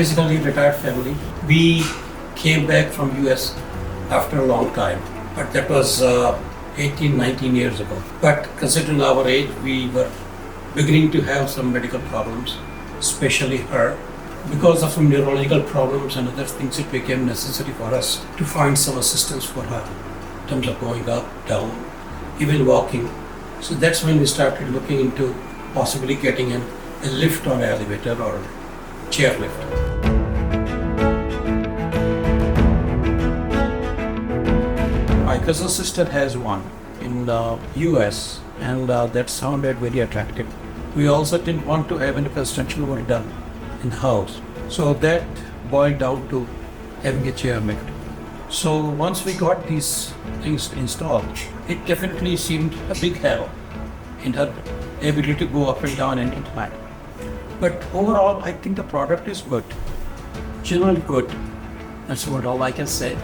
basically retired family. We came back from US after a long time, but that was 18, 19 years ago. But considering our age, we were beginning to have some medical problems, especially her. Because of some neurological problems and other things, it became necessary for us to find some assistance for her in terms of going up, down, even walking. So that's when we started looking into possibly getting a lift or elevator or chairlift. My cousin sister has one in the US, and that sounded very attractive. We also didn't want to have any construction work done in the house. So that boiled down to having a chairlift. So once we got these things installed, it definitely seemed a big help in her ability to go up and down and incline. But overall, I think the product is good. Generally good. That's what all I can say.